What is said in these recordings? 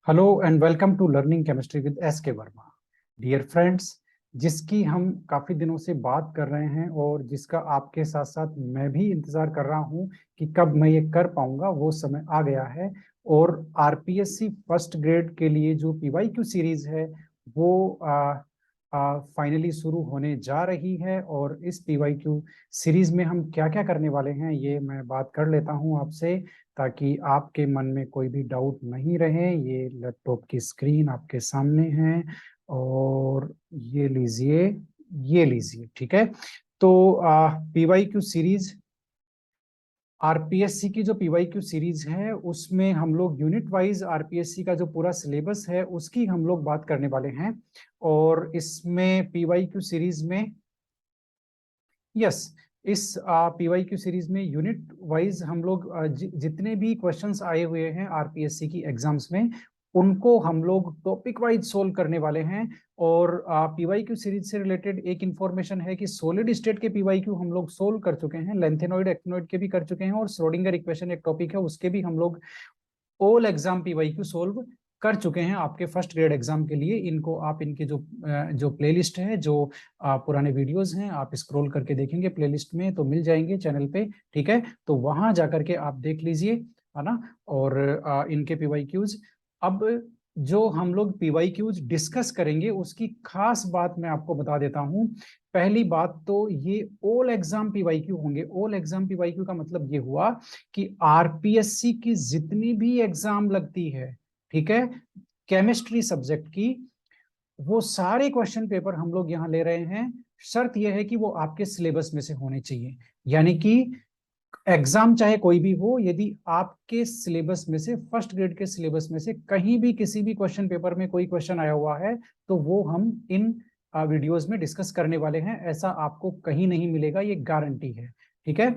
Hello and welcome to learning chemistry with S K Verma. Dear friends, जिसकी हम काफ़ी दिनों से बात कर रहे हैं और जिसका आपके साथ साथ मैं भी इंतज़ार कर रहा हूं कि कब मैं ये कर पाऊंगा, वो समय आ गया है। और आरपीएससी फर्स्ट ग्रेड के लिए जो पीवाईक्यू सीरीज है वो फाइनली शुरू होने जा रही है। और इस पीवाईक्यू सीरीज में हम क्या क्या करने वाले हैं ये मैं बात कर लेता हूं आपसे, ताकि आपके मन में कोई भी डाउट नहीं रहे। ये लैपटॉप की स्क्रीन आपके सामने है और ये लीजिए, ठीक है। तो पीवाईक्यू सीरीज, आरपीएससी की जो पीवाईक्यू सीरीज है उसमें हम लोग यूनिट वाइज आरपीएससी का जो पूरा सिलेबस है उसकी हम लोग बात करने वाले हैं। और इसमें पीवाईक्यू सीरीज में यस इस पीवाईक्यू सीरीज में यूनिट वाइज हम लोग जितने भी क्वेश्चंस आए हुए हैं आरपीएससी की एग्जाम्स में उनको हम लोग टॉपिक वाइज सोल्व करने वाले हैं। और पीवाईक्यू सीरीज से रिलेटेड एक इंफॉर्मेशन है कि सॉलिड स्टेट के पीवाईक्यू हम लोग सोल्व कर चुके हैं, लेंथेनॉइड एक्टिनॉइड के भी कर चुके हैं, और श्रोडिंगर इक्वेशन एक टॉपिक है उसके भी हम लोग ऑल एग्जाम पीवाईक्यू सोल्व कर चुके हैं आपके फर्स्ट ग्रेड एग्जाम के लिए। इनको आप इनके जो प्लेलिस्ट है, जो पुराने वीडियोस हैं, आप स्क्रॉल करके देखेंगे प्लेलिस्ट में तो मिल जाएंगे चैनल पे, ठीक है। तो वहां जाकर के आप देख लीजिए, है ना। और इनके पीवाईक्यूज, अब जो हम लोग पीवाईक्यूज डिस्कस करेंगे उसकी खास बात मैं आपको बता देता हूं। पहली बात तो ये ऑल एग्जाम पीवाईक्यू होंगे। ऑल एग्जाम पीवाईक्यू का मतलब ये हुआ कि आरपीएससी की जितनी भी एग्जाम लगती है, ठीक है, केमिस्ट्री सब्जेक्ट की, वो सारे क्वेश्चन पेपर हम लोग यहां ले रहे हैं। शर्त यह है कि वो आपके सिलेबस में से होने चाहिए, यानी कि एग्जाम चाहे कोई भी हो, यदि आपके सिलेबस में से, फर्स्ट ग्रेड के सिलेबस में से कहीं भी किसी भी क्वेश्चन पेपर में कोई क्वेश्चन आया हुआ है तो वो हम इन वीडियोस में डिस्कस करने वाले हैं। ऐसा आपको कहीं नहीं मिलेगा, ये गारंटी है, ठीक है।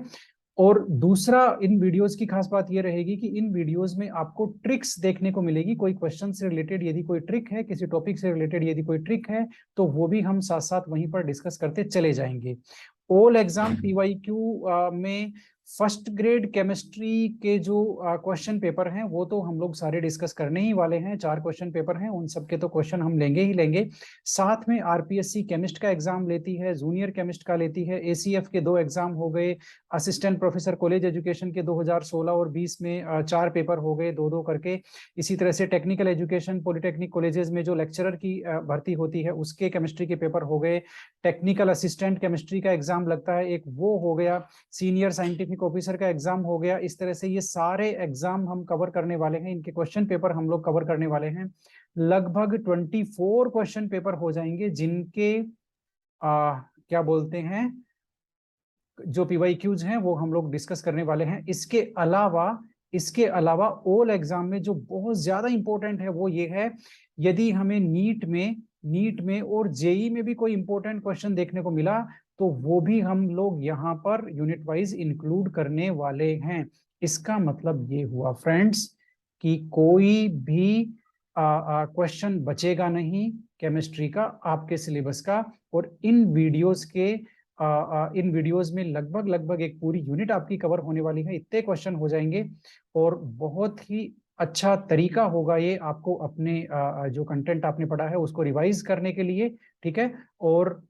और दूसरा, इन वीडियोस की खास बात यह रहेगी कि इन वीडियोस में आपको ट्रिक्स देखने को मिलेगी। कोई क्वेश्चन से रिलेटेड यदि कोई ट्रिक है, किसी टॉपिक से रिलेटेड यदि कोई ट्रिक है, तो वो भी हम साथ साथ वहीं पर डिस्कस करते चले जाएंगे। ऑल एग्जाम पीवाईक्यू में फर्स्ट ग्रेड केमिस्ट्री के जो क्वेश्चन पेपर हैं वो तो हम लोग सारे डिस्कस करने ही वाले हैं। 4 क्वेश्चन पेपर हैं, उन सब के तो क्वेश्चन हम लेंगे ही लेंगे। साथ में आरपीएससी केमिस्ट का एग्जाम लेती है, जूनियर केमिस्ट का लेती है, एसीएफ के 2 एग्जाम हो गए, असिस्टेंट प्रोफेसर कॉलेज एजुकेशन के 2016 और 20 में 4 पेपर हो गए, 2-2 करके। इसी तरह से टेक्निकल एजुकेशन पॉलिटेक्निक कॉलेजेस में जो लेक्चरर की भर्ती होती है उसके केमिस्ट्री के पेपर हो गए। टेक्निकल असिस्टेंट केमिस्ट्री का एग्जाम लगता है एक, वो हो गया। सीनियर साइंटिफिक ऑफिसर का एग्जाम हो गया। इस तरह से ये सारे एग्जाम हम कवर करने वाले हैं, इनके क्वेश्चन पेपर हम लोग कवर करने वाले हैं। लगभग 24 क्वेश्चन पेपर हो जाएंगे जिनके क्या बोलते हैं, जो पीवाईक्यूज हैं वो हम लोग डिस्कस करने वाले हैं। इसके अलावा ऑल एग्जाम में जो बहुत ज्यादा इंपॉर्टेंट है वो ये है, यदि हमें नीट में और जेई में भी कोई इंपॉर्टेंट क्वेश्चन देखने को मिला तो वो भी हम लोग यहाँ पर यूनिट वाइज इंक्लूड करने वाले हैं। इसका मतलब ये हुआ फ्रेंड्स कि कोई भी क्वेश्चन बचेगा नहीं केमिस्ट्री का, आपके सिलेबस का। और इन वीडियोस में लगभग लगभग एक पूरी यूनिट आपकी कवर होने वाली है। इतने क्वेश्चन हो जाएंगे और बहुत ही अच्छा तरीका होगा ये आपको अपने जो कंटेंट आपने पढ़ा है उसको रिवाइज करने के लिए, ठीक है। और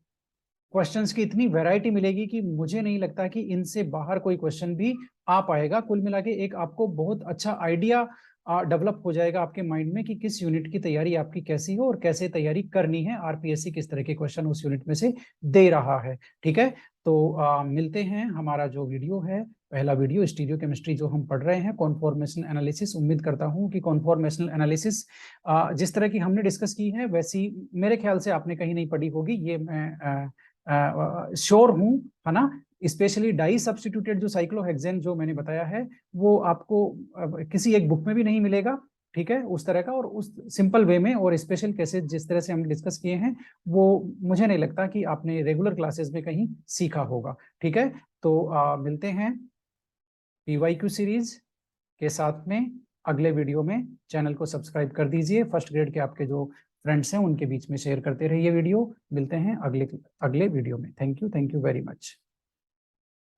क्वेश्चंस की इतनी वैरायटी मिलेगी कि मुझे नहीं लगता कि इनसे बाहर कोई क्वेश्चन भी आ पाएगा। कुल मिला के एक आपको बहुत अच्छा आइडिया डेवलप हो जाएगा आपके माइंड में कि किस यूनिट की तैयारी आपकी कैसी हो और कैसे तैयारी करनी है, आरपीएससी किस तरह के क्वेश्चन उस यूनिट में से दे रहा है, ठीक है। तो मिलते हैं। हमारा जो वीडियो है, पहला वीडियो स्टीरियो केमिस्ट्री जो हम पढ़ रहे हैं, कॉन्फॉर्मेशन एनालिसिस। उम्मीद करता हूं कि कॉन्फॉर्मेशनल एनालिसिस जिस तरह की हमने डिस्कस की है वैसी मेरे ख्याल से आपने कहीं नहीं पढ़ी होगी, ये मैं श्योर हूं, है ना। स्पेशली डाई सब्स्टिट्यूटेड जो साइक्लोहेक्सेन जो मैंने बताया है वो आपको किसी एक बुक में भी नहीं मिलेगा, ठीक है, उस तरह का। और उस सिंपल वे में और स्पेशल केसेस जिस तरह से हम डिस्कस किए हैं वो मुझे नहीं लगता कि आपने रेगुलर क्लासेस में कहीं सीखा होगा, ठीक है। तो मिलते हैं पीवाईक्यू सीरीज के साथ में अगले वीडियो में। चैनल को सब्सक्राइब कर दीजिए, फर्स्ट ग्रेड के आपके जो फ्रेंड्स हैं उनके बीच में शेयर करते रहिए वीडियो। मिलते हैं अगले वीडियो में। Thank you very much.